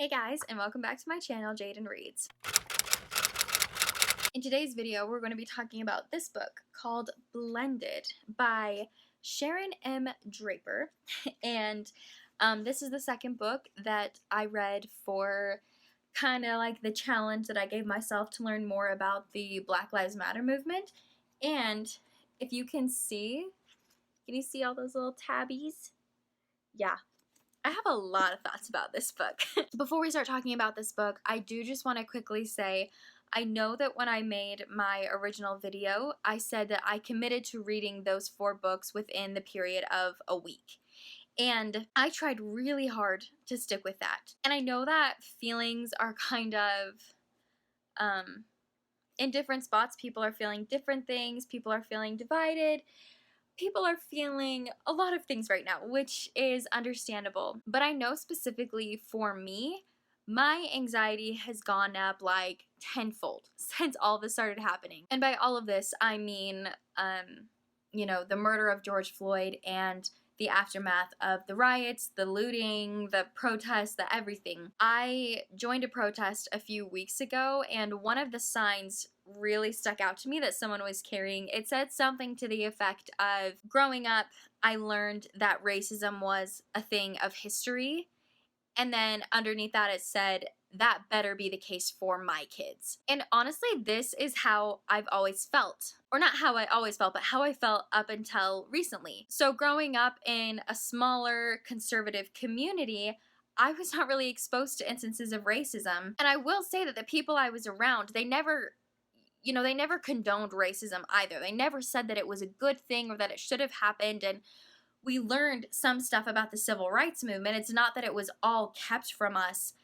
Hey guys, and welcome back to my channel, Jayden Reads. In today's video, we're going to be talking about this book called Blended by Sharon M. Draper. And this is the second book that I read for kind of like the challenge that I gave myself to learn more about the Black Lives Matter movement. And if you can you see all those little tabbies? Yeah. I have a lot of thoughts about this book. Before we start talking about this book, I do just want to quickly say, I know that when I made my original video, I said that I committed to reading those 4 books within the period of a week. And I tried really hard to stick with that. And I know that feelings are kind of in different spots. People are feeling different things. People are feeling divided. People are feeling a lot of things right now, which is understandable. But I know specifically for me, my anxiety has gone up like tenfold since all this started happening. And by all of this, I mean, the murder of George Floyd and the aftermath of the riots, the looting, the protests, the everything. I joined a protest a few weeks ago, and one of the signs really stuck out to me that someone was carrying. It said something to the effect of, growing up, I learned that racism was a thing of history. And then underneath that it said, that better be the case for my kids. And honestly, this is how I've always felt. Or not how I always felt, but how I felt up until recently. So growing up in a smaller conservative community, I was not really exposed to instances of racism. And I will say that the people I was around, they never condoned racism either. They never said that it was a good thing or that it should have happened. And we learned some stuff about the civil rights movement. It's not that it was all kept from us,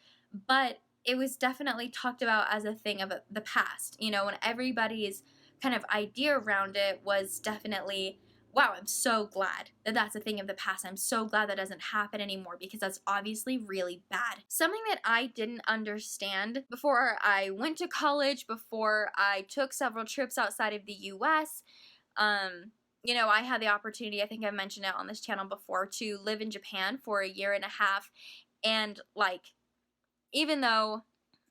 but it was definitely talked about as a thing of the past, and everybody's kind of idea around it was definitely, wow, I'm so glad that that's a thing of the past. I'm so glad that doesn't happen anymore because that's obviously really bad. Something that I didn't understand before I went to college, before I took several trips outside of the US, I had the opportunity, I think I mentioned it on this channel before, to live in Japan for 1.5 years. And even though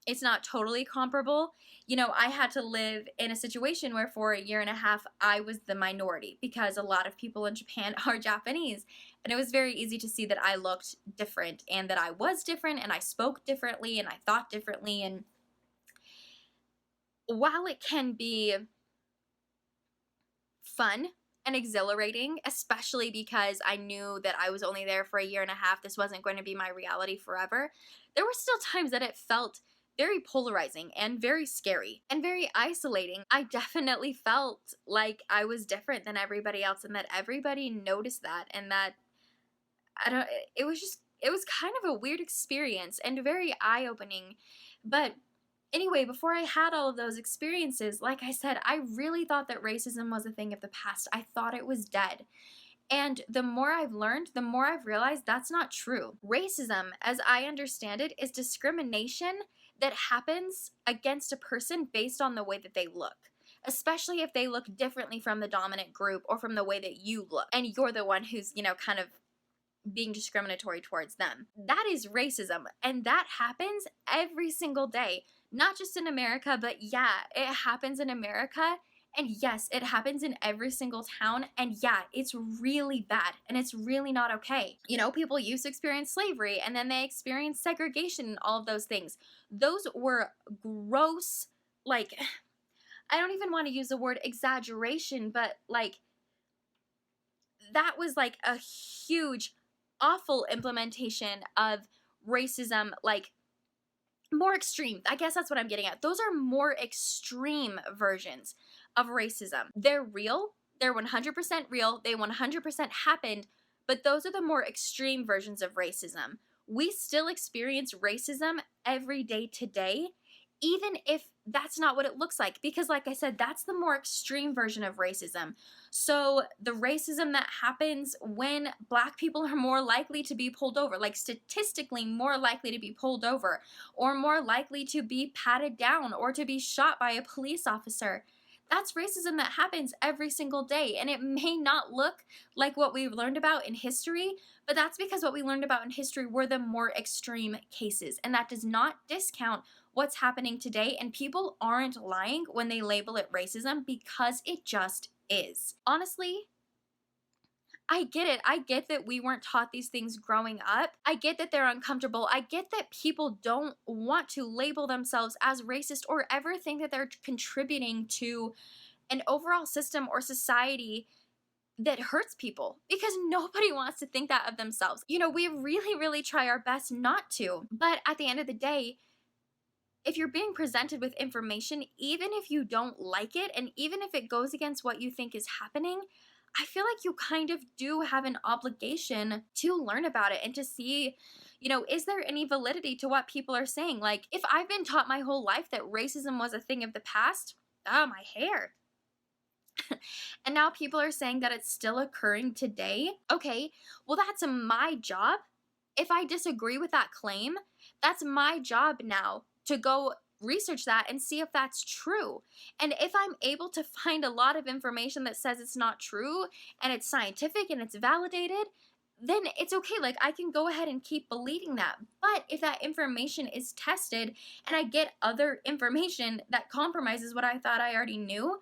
it's not totally comparable, I had to live in a situation where for 1.5 years, I was the minority because a lot of people in Japan are Japanese. And it was very easy to see that I looked different and that I was different and I spoke differently and I thought differently. And while it can be fun and exhilarating, especially because I knew that I was only there for 1.5 years, this wasn't going to be my reality forever, there were still times that it felt very polarizing and very scary and very isolating. I definitely felt like I was different than everybody else and that everybody noticed that, and that it was kind of a weird experience and very eye-opening. But anyway, before I had all of those experiences, like I said, I really thought that racism was a thing of the past. I thought it was dead. And the more I've learned, the more I've realized that's not true. Racism, as I understand it, is discrimination that happens against a person based on the way that they look. Especially if they look differently from the dominant group or from the way that you look. And you're the one who's, kind of being discriminatory towards them. That is racism. And that happens every single day. Not just in America, but yeah, it happens in America. And yes, it happens in every single town. And yeah, it's really bad. And it's really not okay. People used to experience slavery and then they experienced segregation and all of those things. Those were gross, I don't even want to use the word exaggeration, but that was a huge, awful implementation of racism, more extreme. I guess that's what I'm getting at. Those are more extreme versions of racism. They're real. They're 100% real. They 100% happened, but those are the more extreme versions of racism. We still experience racism every day today, even if that's not what it looks like, because like I said, that's the more extreme version of racism. So the racism that happens when Black people are more likely to be pulled over, statistically more likely to be pulled over, or more likely to be patted down or to be shot by a police officer, That's racism that happens every single day. And it may not look like what we've learned about in history, but that's because what we learned about in history were the more extreme cases. And that does not discount what's happening today. And people aren't lying when they label it racism, because it just is. Honestly, I get it. I get that we weren't taught these things growing up. I get that they're uncomfortable. I get that people don't want to label themselves as racist or ever think that they're contributing to an overall system or society that hurts people, because nobody wants to think that of themselves. You know, we really, really try our best not to. But at the end of the day, if you're being presented with information, even if you don't like it, and even if it goes against what you think is happening, I feel like you kind of do have an obligation to learn about it and to see, you know, is there any validity to what people are saying? Like, if I've been taught my whole life that racism was a thing of the past, oh, my hair. And now people are saying that it's still occurring today. Okay, well, that's my job. If I disagree with that claim, that's my job now to go research that and see if that's true. And if I'm able to find a lot of information that says it's not true and it's scientific and it's validated, then it's okay. Like, I can go ahead and keep believing that. But if that information is tested and I get other information that compromises what I thought I already knew,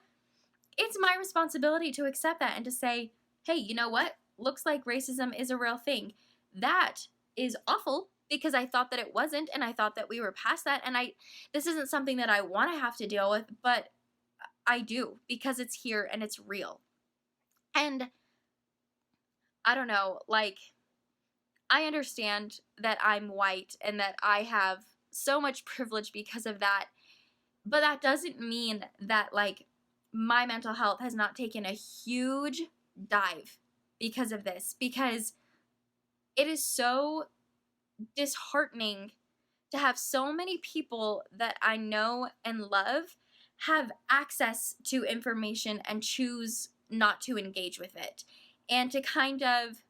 it's my responsibility to accept that and to say, hey, you know what? Looks like racism is a real thing. That is awful, because I thought that it wasn't, and I thought that we were past that, and this isn't something that I want to have to deal with, but I do, because it's here and it's real. And I don't know, like, I understand that I'm white and that I have so much privilege because of that, but that doesn't mean that, like, my mental health has not taken a huge dive because of this, because it is so disheartening to have so many people that I know and love have access to information and choose not to engage with it, and to kind of,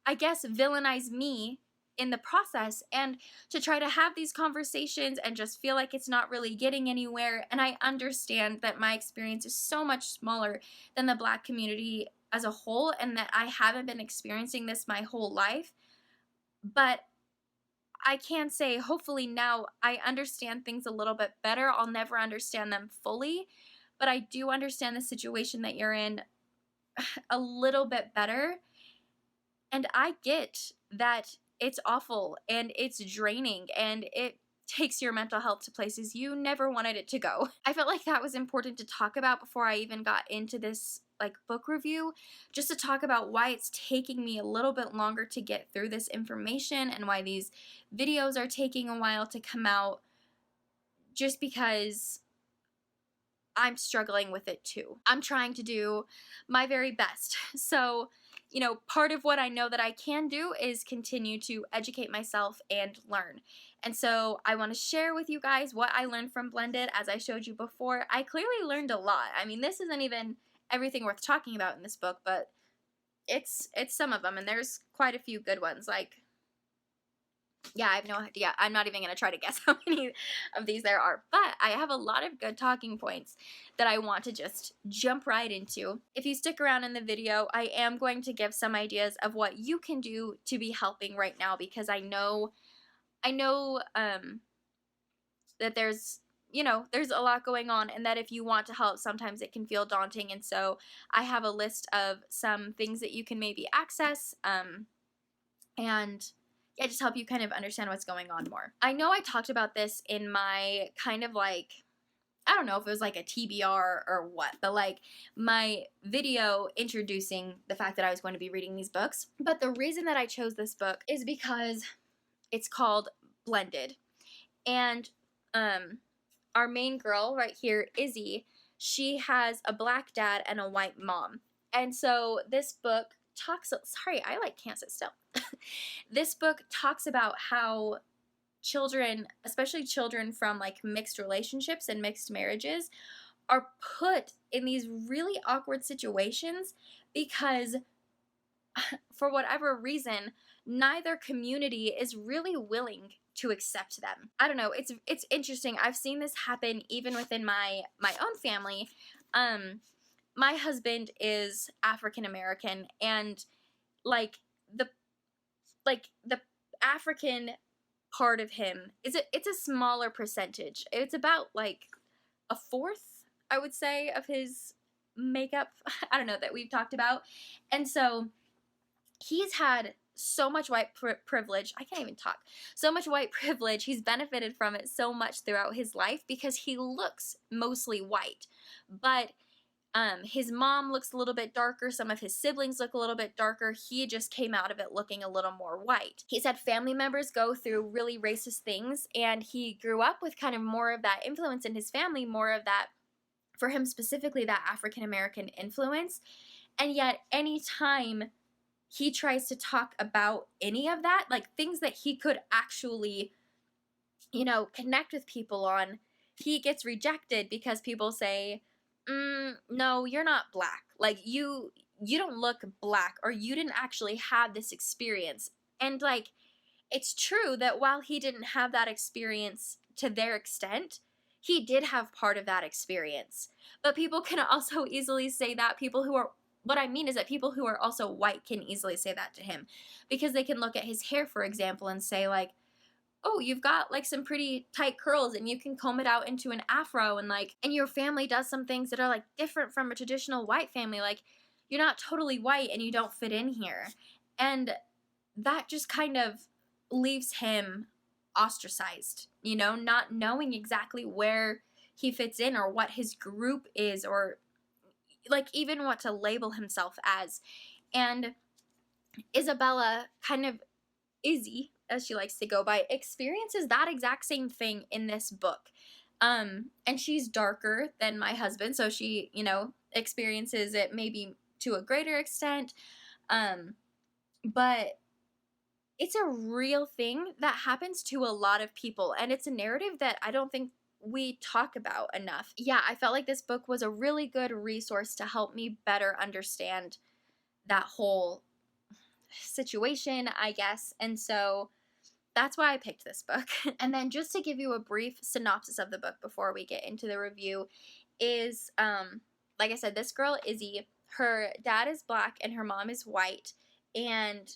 I guess, villainize me in the process, and to try to have these conversations and just feel like it's not really getting anywhere. And I understand that my experience is so much smaller than the Black community as a whole, and that I haven't been experiencing this my whole life. But I can say, hopefully now I understand things a little bit better. I'll never understand them fully, but I do understand the situation that you're in a little bit better. And I get that it's awful and it's draining and it takes your mental health to places you never wanted it to go. I felt like that was important to talk about before I even got into this book review, just to talk about why it's taking me a little bit longer to get through this information and why these videos are taking a while to come out, just because I'm struggling with it too. I'm trying to do my very best. So, you know, part of what I know that I can do is continue to educate myself and learn. And so I want to share with you guys what I learned from Blended. As I showed you before, I clearly learned a lot. I mean, this isn't even everything worth talking about in this book, but it's some of them, and there's quite a few good ones. Like, yeah, I have no idea. I'm not even going to try to guess how many of these there are, but I have a lot of good talking points that I want to just jump right into. If you stick around in the video, I am going to give some ideas of what you can do to be helping right now, because I know that there's a lot going on, and that if you want to help, sometimes it can feel daunting. And so I have a list of some things that you can maybe access, and yeah, just help you kind of understand what's going on more. I know I talked about this in my kind of I don't know if it was like a TBR or what, but my video introducing the fact that I was going to be reading these books. But the reason that I chose this book is because it's called Blended. And our main girl right here, Izzy, she has a Black dad and a white mom. And so this book can't sit still. This book talks about how children, especially children from mixed relationships and mixed marriages, are put in these really awkward situations because for whatever reason, neither community is really willing to accept them. I don't know, it's interesting. I've seen this happen even within my own family. My husband is African American, and like the the African part of him it's a smaller percentage. It's about like a fourth, I would say, of his makeup. I don't know, that we've talked about. And so he's had so much white privilege. I can't even talk. So much white privilege. He's benefited from it so much throughout his life because he looks mostly white. But his mom looks a little bit darker. Some of his siblings look a little bit darker. He just came out of it looking a little more white. He's had family members go through really racist things, and he grew up with kind of more of that influence in his family, more of that, for him specifically, that African American influence. And yet, anytime he tries to talk about any of that, like things that he could actually, connect with people on, he gets rejected because people say, no, you're not black. Like you don't look black, or you didn't actually have this experience. And like, it's true that while he didn't have that experience to their extent, he did have part of that experience. But people can also easily say that. What I mean is that people who are also white can easily say that to him, because they can look at his hair, for example, and say like, oh, you've got like some pretty tight curls and you can comb it out into an afro, and your family does some things that are like different from a traditional white family. Like, you're not totally white and you don't fit in here. And that just kind of leaves him ostracized, not knowing exactly where he fits in or what his group is, or like even what to label himself as. And Isabella, kind of Izzy, as she likes to go by, experiences that exact same thing in this book. And she's darker than my husband, so she, experiences it maybe to a greater extent. But it's a real thing that happens to a lot of people, and it's a narrative that I don't think we talk about enough. Yeah, I felt like this book was a really good resource to help me better understand that whole situation, I guess. And so that's why I picked this book. And then just to give you a brief synopsis of the book before we get into the review is, like I said, this girl, Izzy, her dad is black and her mom is white. And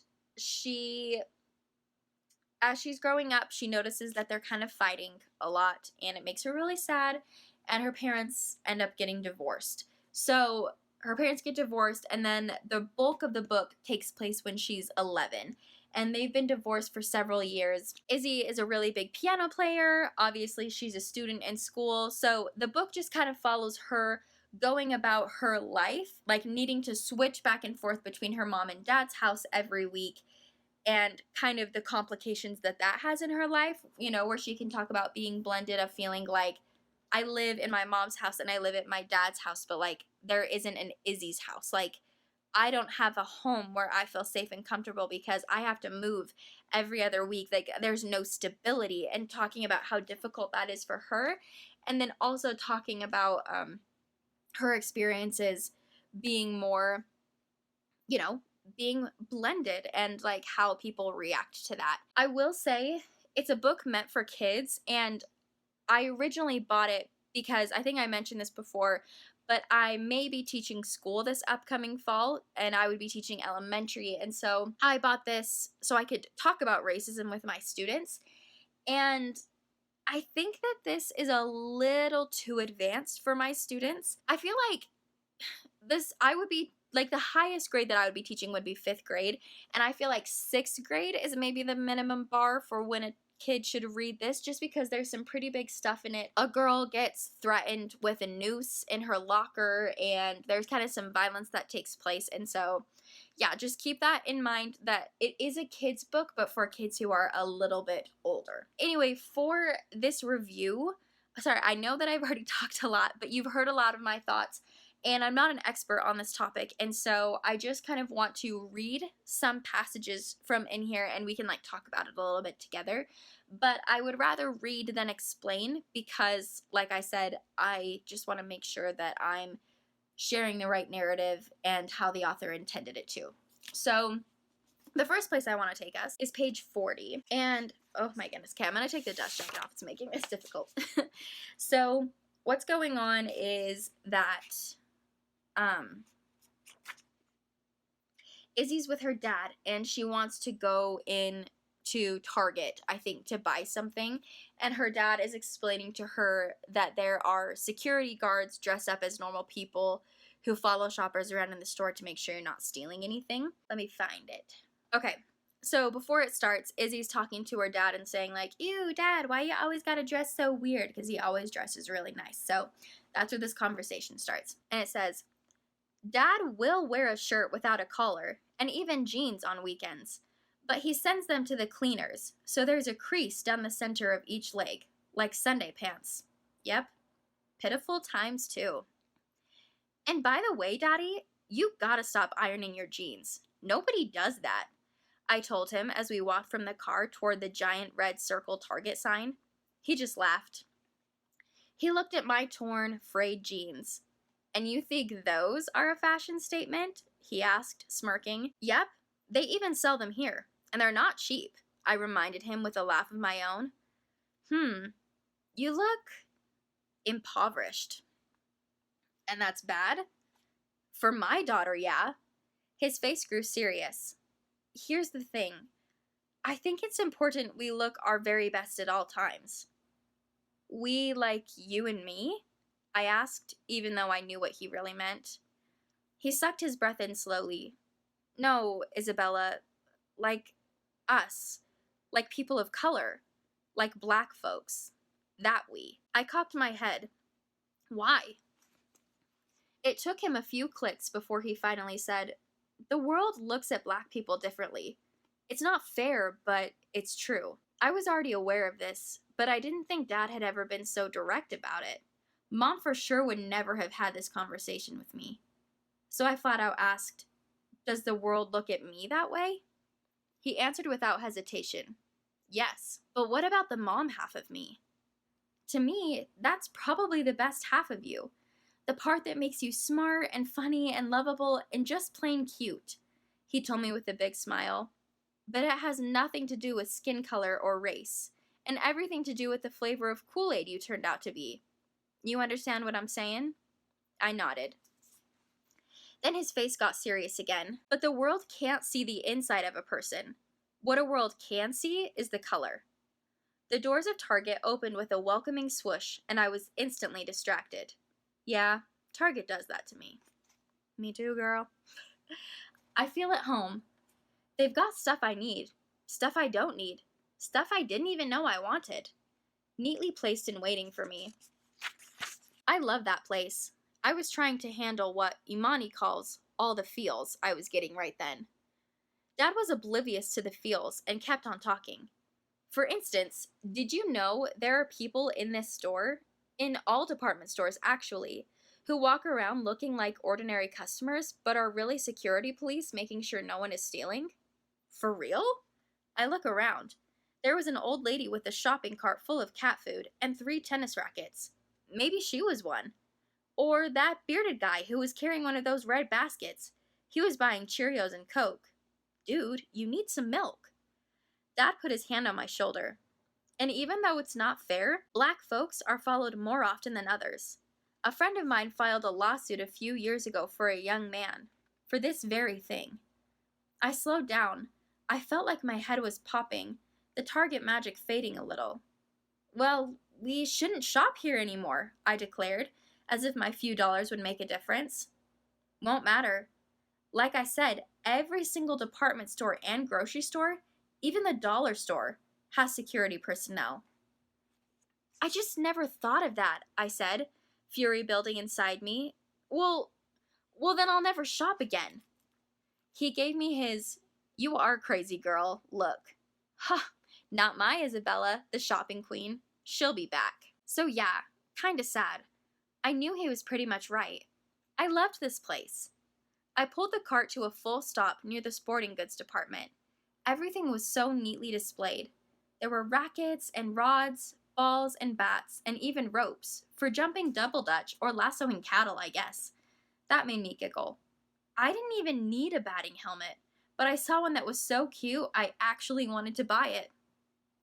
as she's growing up, she notices that they're kind of fighting a lot, and it makes her really sad. And her parents end up getting divorced. So her parents get divorced, and then the bulk of the book takes place when she's 11. And they've been divorced for several years. Izzy is a really big piano player. Obviously, she's a student in school. So the book just kind of follows her going about her life, like needing to switch back and forth between her mom and dad's house every week, and kind of the complications that has in her life, where she can talk about being blended, of feeling like, I live in my mom's house and I live at my dad's house, but like there isn't an Izzy's house. Like, I don't have a home where I feel safe and comfortable because I have to move every other week. Like, there's no stability, and talking about how difficult that is for her. And then also talking about her experiences being more, being blended, and like how people react to that. I will say it's a book meant for kids, and I originally bought it because I think I mentioned this before, but I may be teaching school this upcoming fall, and I would be teaching elementary. And so I bought this so I could talk about racism with my students. And I think that this is a little too advanced for my students. I feel like I would be, like, the highest grade that I would be teaching would be 5th grade. And I feel like 6th grade is maybe the minimum bar for when a kid should read this, just because there's some pretty big stuff in it. A girl gets threatened with a noose in her locker, and there's kind of some violence that takes place. And so, yeah, just keep that in mind, that it is a kid's book, but for kids who are a little bit older. Anyway, for this review, sorry, I know that I've already talked a lot, but you've heard a lot of my thoughts. And I'm not an expert on this topic, and so I just kind of want to read some passages from in here, and we can like talk about it a little bit together. But I would rather read than explain, because, like I said, I just want to make sure that I'm sharing the right narrative and how the author intended it to. So The first place I want to take us is page 40. And, oh my goodness, okay, I'm going to take the dust jacket off. It's making this difficult. So, what's going on is that Izzy's with her dad, and she wants to go in to Target, I think, to buy something. And her dad is explaining to her that there are security guards dressed up as normal people who follow shoppers around in the store to make sure you're not stealing anything. Let me find it. Okay, so before it starts, Izzy's talking to her dad and saying, like, ew, Dad, why you always gotta dress so weird? Because he always dresses really nice. So that's where this conversation starts. And it says, Dad will wear a shirt without a collar, and even jeans on weekends. But he sends them to the cleaners, so there's a crease down the center of each leg, like Sunday pants. Yep, pitiful times too. And by the way, Daddy, you gotta stop ironing your jeans. Nobody does that, I told him as we walked from the car toward the giant red circle Target sign. He just laughed. He looked at my torn, frayed jeans. And you think those are a fashion statement? He asked, smirking. Yep, they even sell them here, and they're not cheap, I reminded him with a laugh of my own. You look impoverished. And that's bad? For my daughter, yeah. His face grew serious. Here's the thing. I think it's important we look our very best at all times. We like you and me? I asked, even though I knew what he really meant. He sucked his breath in slowly. No, Isabella, like us. Like people of color. Like black folks. That we. I cocked my head. Why? It took him a few clicks before he finally said, The world looks at black people differently. It's not fair, but it's true. I was already aware of this, but I didn't think Dad had ever been so direct about it. Mom for sure would never have had this conversation with me. So I flat out asked, Does the world look at me that way? He answered without hesitation. Yes, but what about the mom half of me? To me, that's probably the best half of you. The part that makes you smart and funny and lovable and just plain cute, he told me with a big smile. But it has nothing to do with skin color or race, and everything to do with the flavor of Kool-Aid you turned out to be. You understand what I'm saying? I nodded. Then his face got serious again. But the world can't see the inside of a person. What a world can see is the color. The doors of Target opened with a welcoming swoosh, and I was instantly distracted. Yeah, Target does that to me. Me too, girl. I feel at home. They've got stuff I need, stuff I don't need, stuff I didn't even know I wanted. Neatly placed and waiting for me. I love that place. I was trying to handle what Imani calls all the feels I was getting right then. Dad was oblivious to the feels and kept on talking. For instance, did you know there are people in this store, in all department stores actually, who walk around looking like ordinary customers but are really security police making sure no one is stealing? For real? I look around. There was an old lady with a shopping cart full of cat food and 3 tennis rackets. Maybe she was one. Or that bearded guy who was carrying one of those red baskets. He was buying Cheerios and Coke. Dude, you need some milk. Dad put his hand on my shoulder. And even though it's not fair, black folks are followed more often than others. A friend of mine filed a lawsuit a few years ago for a young man, for this very thing. I slowed down. I felt like my head was popping, the Target magic fading a little. Well, we shouldn't shop here anymore, I declared, as if my few dollars would make a difference. Won't matter. Like I said, every single department store and grocery store, even the dollar store, has security personnel. I just never thought of that, I said, fury building inside me. Well, then I'll never shop again. He gave me his, "You are crazy, girl," look. Ha, not my Isabella, the shopping queen. She'll be back. So yeah, kinda sad. I knew he was pretty much right. I loved this place. I pulled the cart to a full stop near the sporting goods department. Everything was so neatly displayed. There were rackets and rods, balls and bats, and even ropes, for jumping double dutch or lassoing cattle, I guess. That made me giggle. I didn't even need a batting helmet, but I saw one that was so cute, I actually wanted to buy it.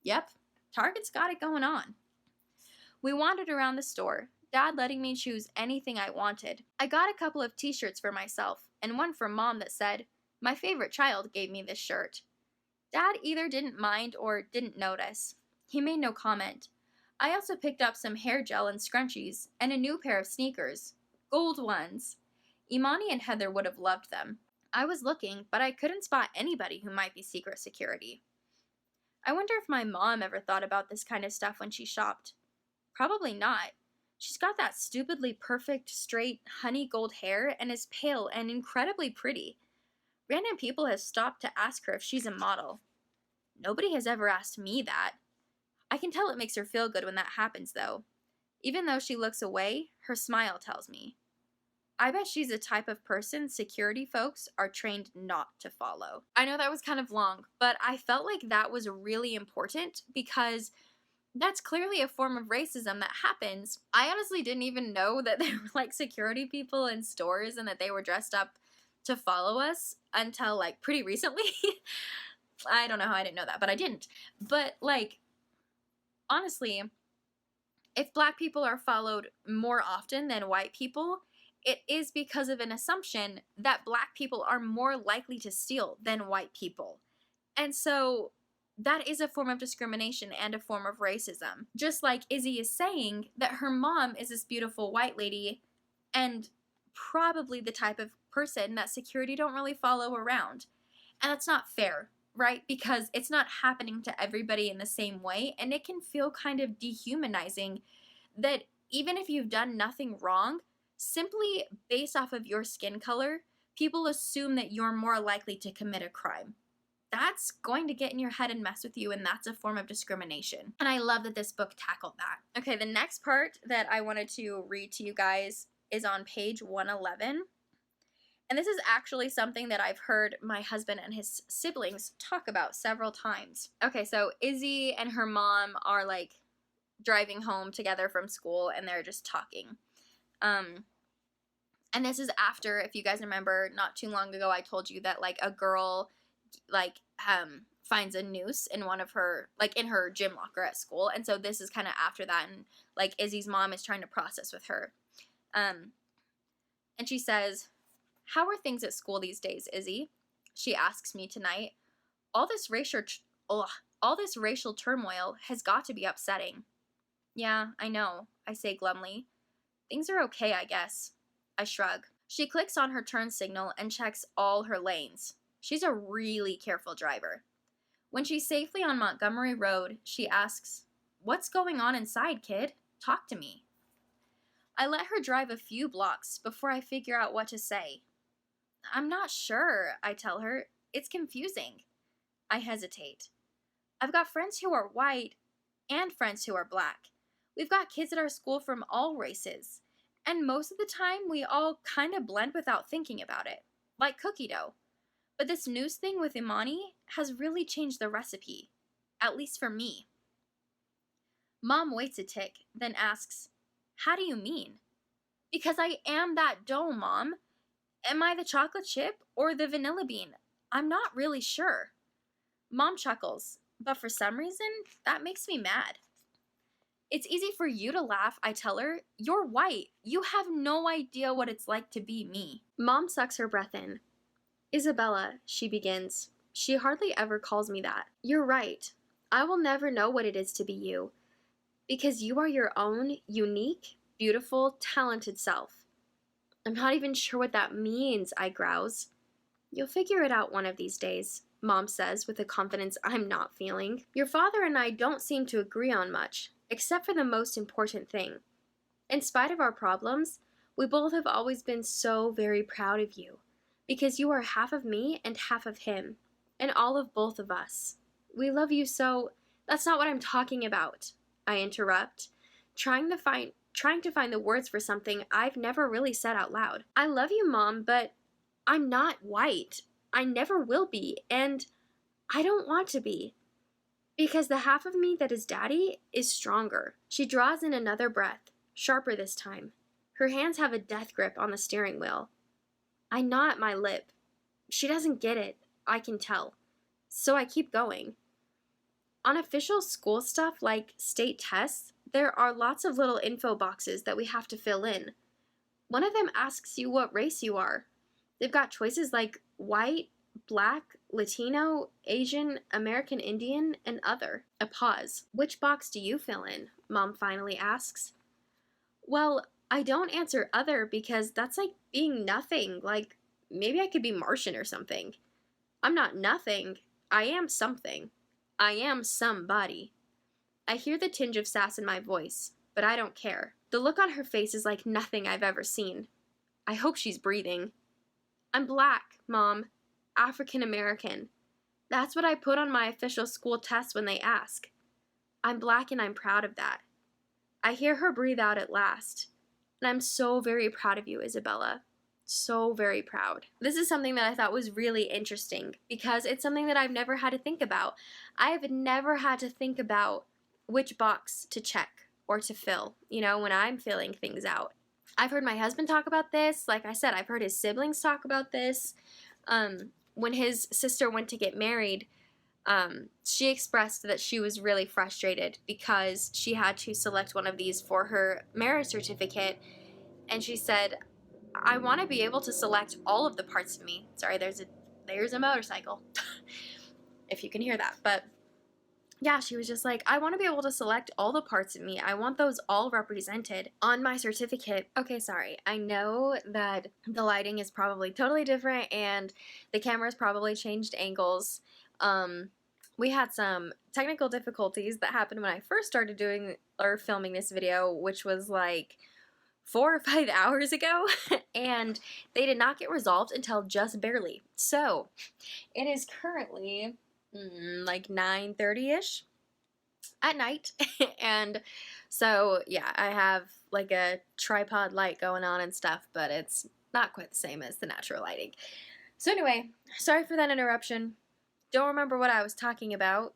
Yep, Target's got it going on. We wandered around the store, Dad letting me choose anything I wanted. I got a couple of t-shirts for myself, and one for Mom that said, "My favorite child gave me this shirt." Dad either didn't mind or didn't notice. He made no comment. I also picked up some hair gel and scrunchies, and a new pair of sneakers. Gold ones. Imani and Heather would have loved them. I was looking, but I couldn't spot anybody who might be secret security. I wonder if my mom ever thought about this kind of stuff when she shopped. Probably not. She's got that stupidly perfect, straight, honey gold hair and is pale and incredibly pretty. Random people have stopped to ask her if she's a model. Nobody has ever asked me that. I can tell it makes her feel good when that happens, though. Even though she looks away, her smile tells me. I bet she's a type of person security folks are trained not to follow. I know that was kind of long, but I felt like that was really important because that's clearly a form of racism that happens. I honestly didn't even know that there were like security people in stores and that they were dressed up to follow us until like pretty recently. I don't know how I didn't know that, but I didn't. But like, honestly, if black people are followed more often than white people, it is because of an assumption that black people are more likely to steal than white people. And so that is a form of discrimination and a form of racism. Just like Izzy is saying that her mom is this beautiful white lady and probably the type of person that security don't really follow around. And that's not fair, right? Because it's not happening to everybody in the same way, and it can feel kind of dehumanizing that even if you've done nothing wrong, simply based off of your skin color, people assume that you're more likely to commit a crime. That's going to get in your head and mess with you, and that's a form of discrimination. And I love that this book tackled that. Okay, the next part that I wanted to read to you guys is on page 111. And this is actually something that I've heard my husband and his siblings talk about several times. Okay, so Izzy and her mom are like driving home together from school, and they're just talking. And this is after, if you guys remember, not too long ago, I told you that like a girl like finds a noose in one of her, like in her gym locker at school. And so this is kind of after that, and like Izzy's mom is trying to process with her. And she says, "How are things at school these days, Izzy?" She asks me tonight. All this racial turmoil has got to be upsetting." "Yeah, I know," I say glumly. "Things are okay, I guess." I shrug. She clicks on her turn signal and checks all her lanes. She's a really careful driver. When she's safely on Montgomery Road, she asks, "What's going on inside, kid? Talk to me." I let her drive a few blocks before I figure out what to say. "I'm not sure," I tell her. "It's confusing." I hesitate. "I've got friends who are white and friends who are black. We've got kids at our school from all races. And most of the time, we all kind of blend without thinking about it, like cookie dough. But this news thing with Imani has really changed the recipe, at least for me." Mom waits a tick, then asks, "How do you mean?" "Because I am that dough, Mom. Am I the chocolate chip or the vanilla bean? I'm not really sure." Mom chuckles, but for some reason, that makes me mad. "It's easy for you to laugh," I tell her. "You're white. You have no idea what it's like to be me." Mom sucks her breath in. "Isabella," she begins. She hardly ever calls me that. "You're right. I will never know what it is to be you. Because you are your own, unique, beautiful, talented self." "I'm not even sure what that means," I grouse. "You'll figure it out one of these days," Mom says with a confidence I'm not feeling. "Your father and I don't seem to agree on much, except for the most important thing. In spite of our problems, we both have always been so very proud of you, because you are half of me and half of him, and all of both of us. We love you so—" "That's not what I'm talking about," I interrupt, trying to find the words for something I've never really said out loud. "I love you, Mom, but I'm not white. I never will be, and I don't want to be. Because the half of me that is Daddy is stronger." She draws in another breath, sharper this time. Her hands have a death grip on the steering wheel. I gnaw at my lip. She doesn't get it. I can tell. So I keep going. On official school stuff like state tests, there are lots of little info boxes that we have to fill in. One of them asks you what race you are. They've got choices like white, black, Latino, Asian, American Indian, and other. A pause. Which box do you fill in? Mom finally asks. Well, I don't answer other because that's like being nothing. Like, maybe I could be Martian or something. I'm not nothing. I am something. I am somebody. I hear the tinge of sass in my voice, but I don't care. The look on her face is like nothing I've ever seen. I hope she's breathing. I'm black, Mom. African American. That's what I put on my official school test when they ask. I'm black and I'm proud of that. I hear her breathe out at last. And I'm so very proud of you, Isabella. So very proud. This is something that I thought was really interesting because it's something that I've never had to think about. I have never had to think about which box to check or to fill, when I'm filling things out. I've heard my husband talk about this. Like I said, I've heard his siblings talk about this. When his sister went to get married, she expressed that she was really frustrated because she had to select one of these for her marriage certificate. And she said, I want to be able to select all of the parts of me. Sorry, there's a motorcycle, if you can hear that. But yeah, she was just like, I want to be able to select all the parts of me. I want those all represented on my certificate. Okay, sorry. I know that the lighting is probably totally different and the camera's probably changed angles. We had some technical difficulties that happened when I first started doing or filming this video, which was like 4 or 5 hours ago, and they did not get resolved until just barely. So, it is currently like 9:30ish at night, and so yeah, I have like a tripod light going on and stuff, but it's not quite the same as the natural lighting. So anyway, sorry for that interruption. Don't remember what I was talking about,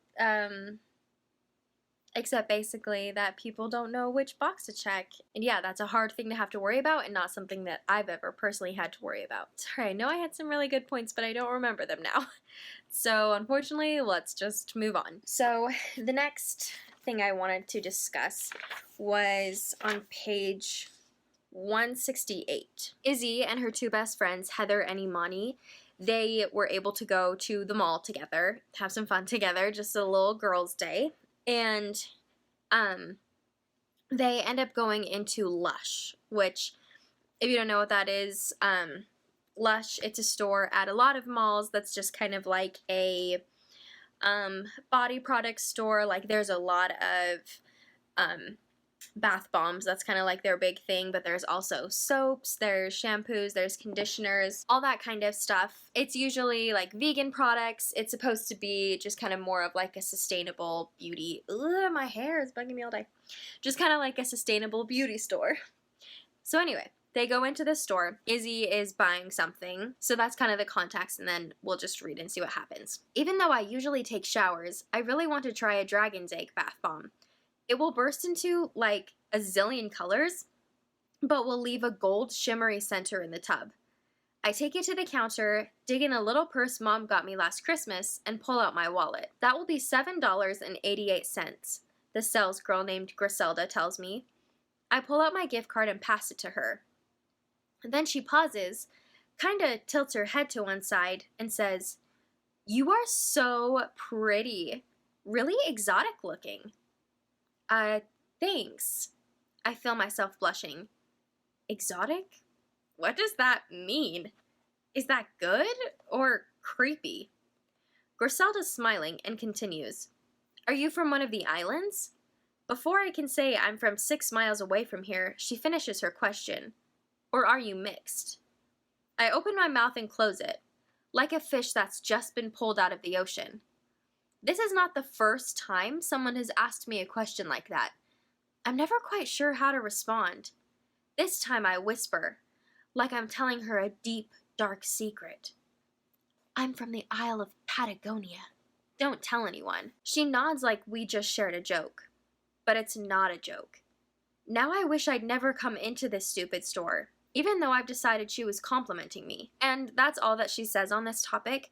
except basically that people don't know which box to check. And yeah, that's a hard thing to have to worry about and not something that I've ever personally had to worry about. Sorry, I know I had some really good points, but I don't remember them now. So unfortunately, let's just move on. So the next thing I wanted to discuss was on page 168. Izzy and her two best friends, Heather and Imani, they were able to go to the mall together, have some fun together, just a little girls' day. And they end up going into Lush, which, if you don't know what that is, Lush, it's a store at a lot of malls that's just kind of like a body product store. Like, there's a lot of bath bombs. That's kind of like their big thing, but there's also soaps, there's shampoos, there's conditioners, all that kind of stuff. It's usually like vegan products. It's supposed to be just kind of more of like a sustainable beauty. Ugh, my hair is bugging me all day. Just kind of like a sustainable beauty store. So anyway, they go into the store. Izzy is buying something. So that's kind of the context, and then we'll just read and see what happens. Even though I usually take showers, I really want to try a dragon's egg bath bomb. It will burst into, like, a zillion colors, but will leave a gold shimmery center in the tub. I take it to the counter, dig in a little purse Mom got me last Christmas, and pull out my wallet. That will be $7.88, the sales girl named Griselda tells me. I pull out my gift card and pass it to her. Then she pauses, kinda tilts her head to one side, and says, "You are so pretty. Really exotic looking." Thanks. I feel myself blushing. Exotic? What does that mean? Is that good or creepy? Griselda's smiling and continues. Are you from one of the islands? Before I can say I'm from 6 miles away from here, she finishes her question. Or are you mixed? I open my mouth and close it, like a fish that's just been pulled out of the ocean. This is not the first time someone has asked me a question like that. I'm never quite sure how to respond. This time I whisper, like I'm telling her a deep, dark secret. I'm from the Isle of Patagonia. Don't tell anyone. She nods like we just shared a joke. But it's not a joke. Now I wish I'd never come into this stupid store, even though I've decided she was complimenting me. And that's all that she says on this topic.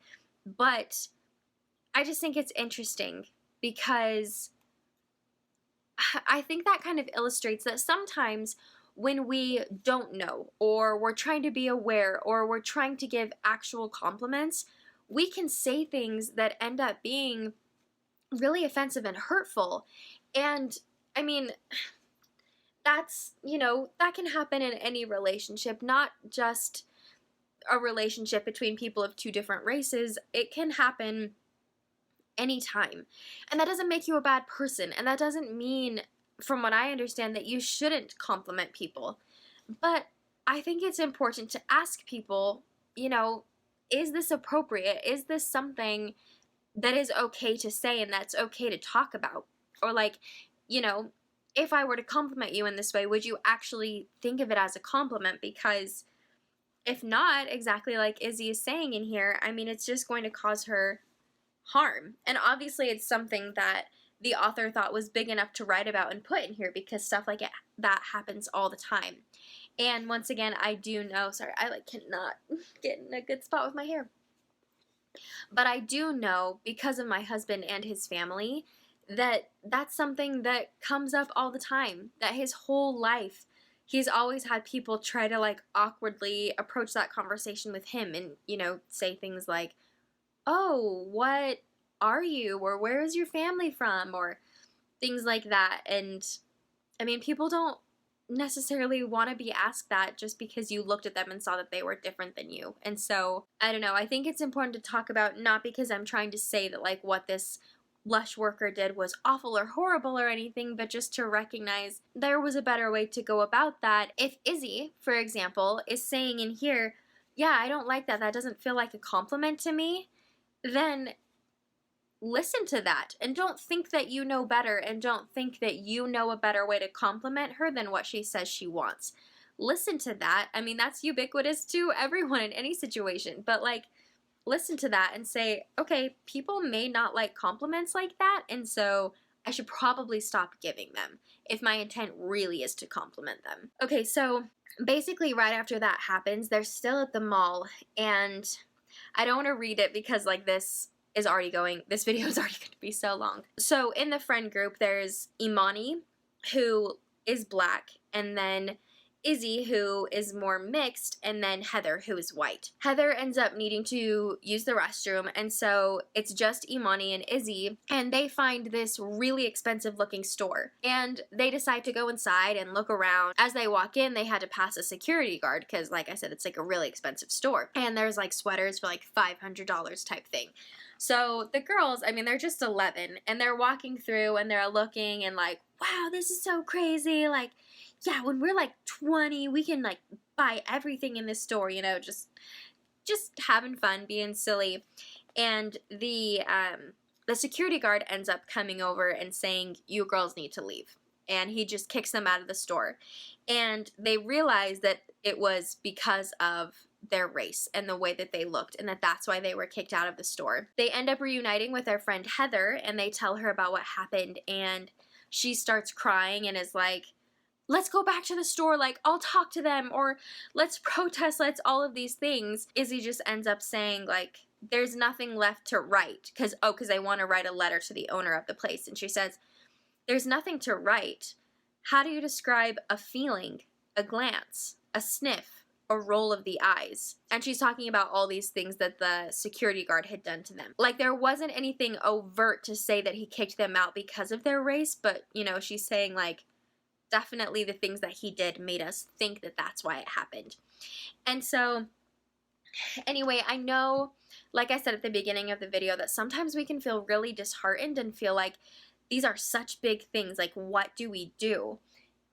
But I just think it's interesting because I think that kind of illustrates that sometimes when we don't know, or we're trying to be aware, or we're trying to give actual compliments, we can say things that end up being really offensive and hurtful. And I mean, that's, that can happen in any relationship, not just a relationship between people of two different races. It can happen anytime. And that doesn't make you a bad person. And that doesn't mean, from what I understand, that you shouldn't compliment people. But I think it's important to ask people, is this appropriate? Is this something that is okay to say and that's okay to talk about? Or like, if I were to compliment you in this way, would you actually think of it as a compliment? Because if not, exactly like Izzy is saying in here, I mean, it's just going to cause her harm. And obviously it's something that the author thought was big enough to write about and put in here, because stuff like that happens all the time. And once again, I do know, sorry, I cannot get in a good spot with my hair. But I do know, because of my husband and his family, that that's something that comes up all the time. That his whole life, he's always had people try to awkwardly approach that conversation with him and, say things like, oh, what are you? Or where is your family from? Or things like that. And I mean, people don't necessarily want to be asked that just because you looked at them and saw that they were different than you. And so, I don't know, I think it's important to talk about, not because I'm trying to say that what this Lush worker did was awful or horrible or anything, but just to recognize there was a better way to go about that. If Izzy, for example, is saying in here, yeah, I don't like that, that doesn't feel like a compliment to me, then listen to that and don't think that you know better, and don't think that you know a better way to compliment her than what she says she wants. Listen to that. I mean, that's ubiquitous to everyone in any situation, but listen to that and say, okay, people may not like compliments like that, and so I should probably stop giving them if my intent really is to compliment them. Okay, so basically right after that happens, they're still at the mall, and I don't want to read it because this video is already going to be so long. So in the friend group, there's Imani, who is black, and then Izzy, who is more mixed, and then Heather, who is white. Heather ends up needing to use the restroom, and so it's just Imani and Izzy, and they find this really expensive looking store, and they decide to go inside and look around. As they walk in, they had to pass a security guard because, like I said, it's a really expensive store, and there's sweaters for $500 type thing. So the girls, I mean, they're just 11, and they're walking through, and they're looking, and wow, this is so crazy, yeah, when we're 20, we can buy everything in this store, just having fun, being silly. And the security guard ends up coming over and saying, you girls need to leave. And he just kicks them out of the store. And they realize that it was because of their race and the way that they looked, and that's why they were kicked out of the store. They end up reuniting with their friend Heather, and they tell her about what happened, and she starts crying and is like, let's go back to the store, I'll talk to them, or let's protest, let's all of these things. Izzy just ends up saying, there's nothing left to write, because they want to write a letter to the owner of the place, and she says, there's nothing to write. How do you describe a feeling, a glance, a sniff, a roll of the eyes? And she's talking about all these things that the security guard had done to them. There wasn't anything overt to say that he kicked them out because of their race, but, she's saying, definitely the things that he did made us think that that's why it happened. And so, anyway, I know, like I said at the beginning of the video, that sometimes we can feel really disheartened and feel like these are such big things, what do we do?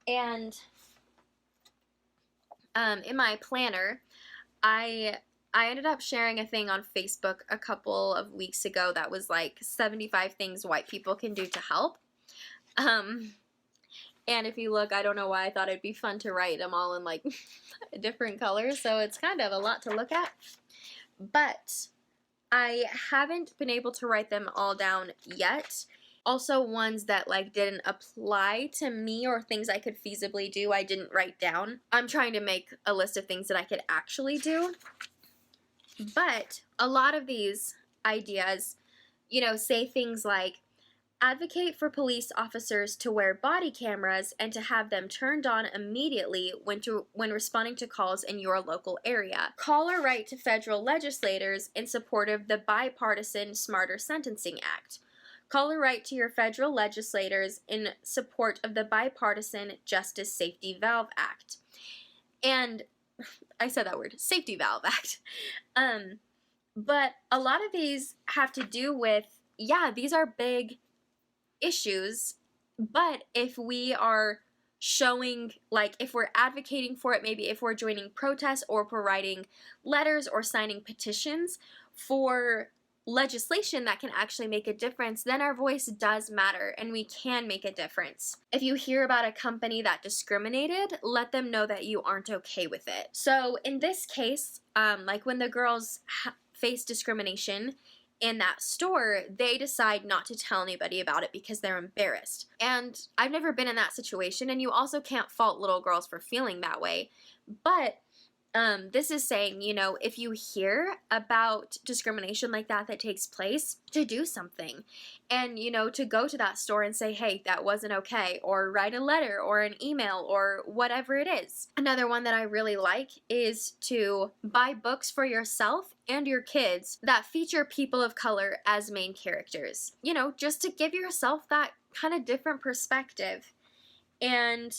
And in my planner, I ended up sharing a thing on Facebook a couple of weeks ago that was 75 things white people can do to help. And if you look, I don't know why I thought it'd be fun to write them all in different colors, so it's kind of a lot to look at. But I haven't been able to write them all down yet. Also, ones that didn't apply to me or things I could feasibly do, I didn't write down. I'm trying to make a list of things that I could actually do. But a lot of these ideas, you know, say things like, advocate for police officers to wear body cameras and to have them turned on immediately when responding to calls in your local area. Call or write to federal legislators in support of the bipartisan Smarter Sentencing Act. Call or write to your federal legislators in support of the bipartisan Justice Safety Valve Act. And I said that word, Safety Valve Act. But a lot of these have to do with, yeah, these are big issues, but if we are showing, like, if we're advocating for it, maybe if we're joining protests or if we're writing letters or signing petitions for legislation that can actually make a difference, then our voice does matter and we can make a difference. If you hear about a company that discriminated, let them know that you aren't okay with it. So in this case, like when the girls face discrimination in that store, they decide not to tell anybody about it because they're embarrassed. And I've never been in that situation, and you also can't fault little girls for feeling that way. But this is saying, you know, if you hear about discrimination like that takes place, to do something. And, you know, to go to that store and say, hey, that wasn't okay, or write a letter or an email or whatever it is. Another one that I really like is to buy books for yourself and your kids that feature people of color as main characters. You know, just to give yourself that kind of different perspective. And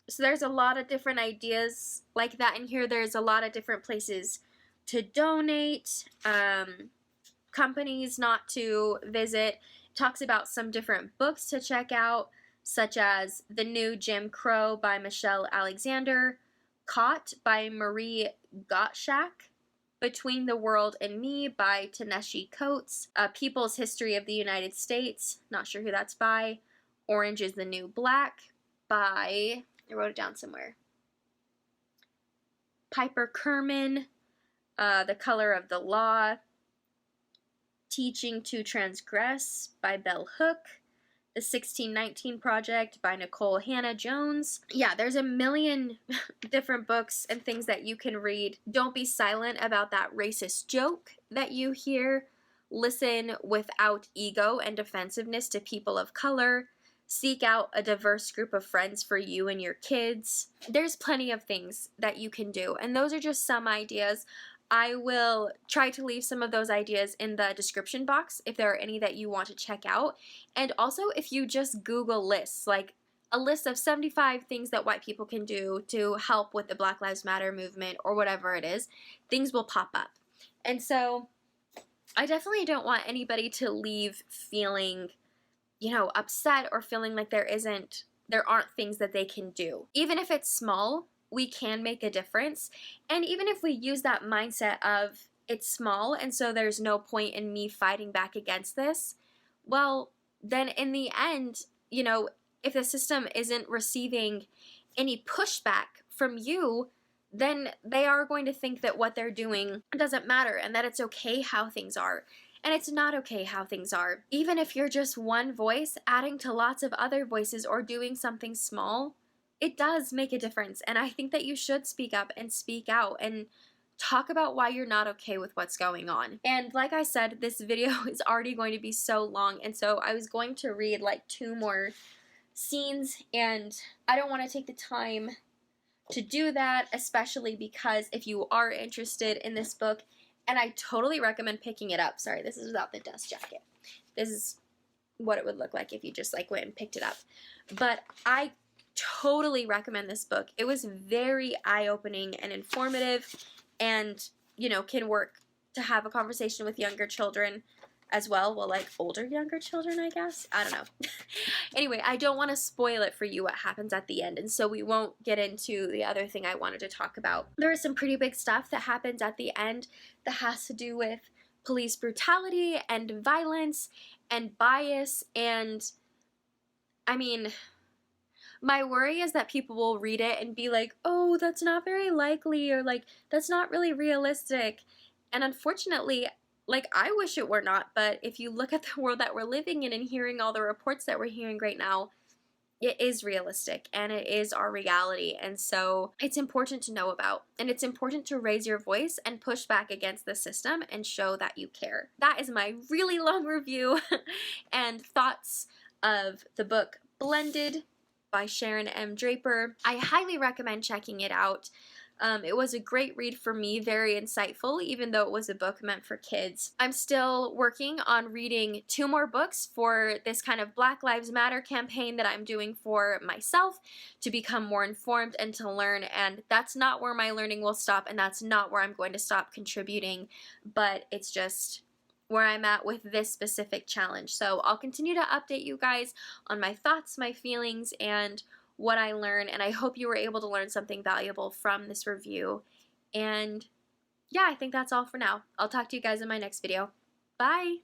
so there's a lot of different ideas like that in here. There's a lot of different places to donate, companies not to visit. It talks about some different books to check out, such as The New Jim Crow by Michelle Alexander, Caught by Marie Gottschalk, Between the World and Me by Ta-Nehisi Coates, People's History of the United States, not sure who that's by, Orange is the New Black by, I wrote it down somewhere, Piper Kerman, The Color of the Law, Teaching to Transgress by Bell Hook, The 1619 Project by Nicole Hannah Jones. Yeah, there's a million different books and things that you can read. Don't be silent about that racist joke that you hear. Listen without ego and defensiveness to people of color. Seek out a diverse group of friends for you and your kids. There's plenty of things that you can do, and those are just some ideas. I will try to leave some of those ideas in the description box if there are any that you want to check out. And also, if you just Google lists, like a list of 75 things that white people can do to help with the Black Lives Matter movement or whatever it is, things will pop up. And so I definitely don't want anybody to leave feeling, you know, upset or feeling like there aren't things that they can do. Even if it's small, we can make a difference. And even if we use that mindset of it's small and so there's no point in me fighting back against this, well, then in the end, you know, if the system isn't receiving any pushback from you, then they are going to think that what they're doing doesn't matter and that it's okay how things are. And it's not okay how things are. Even if you're just one voice adding to lots of other voices or doing something small, it does make a difference. And I think that you should speak up and speak out and talk about why you're not okay with what's going on. And like I said, this video is already going to be so long, and so I was going to read like 2 more scenes, and I don't want to take the time to do that, especially because if you are interested in this book, and I totally recommend picking it up. Sorry, this is without the dust jacket. This is what it would look like if you just like went and picked it up. But I totally recommend this book. It was very eye-opening and informative, and, you know, can work to have a conversation with younger children as well. Well, like older younger children, I guess. I don't know. Anyway, I don't want to spoil it for you what happens at the end, and so we won't get into the other thing I wanted to talk about. There is some pretty big stuff that happens at the end that has to do with police brutality and violence and bias, and I mean, my worry is that people will read it and be like, oh, that's not very likely, or like, that's not really realistic. And unfortunately, like, I wish it were not, but if you look at the world that we're living in and hearing all the reports that we're hearing right now, it is realistic and it is our reality. And so it's important to know about, and it's important to raise your voice and push back against the system and show that you care. That is my really long review and thoughts of the book Blended by Sharon M. Draper. I highly recommend checking it out. It was a great read for me, very insightful, even though it was a book meant for kids. I'm still working on reading 2 more books for this kind of Black Lives Matter campaign that I'm doing for myself to become more informed and to learn, and that's not where my learning will stop, and that's not where I'm going to stop contributing, but it's just where I'm at with this specific challenge. So I'll continue to update you guys on my thoughts, my feelings, and what I learned, and I hope you were able to learn something valuable from this review. And yeah, I think that's all for now. I'll talk to you guys in my next video. Bye!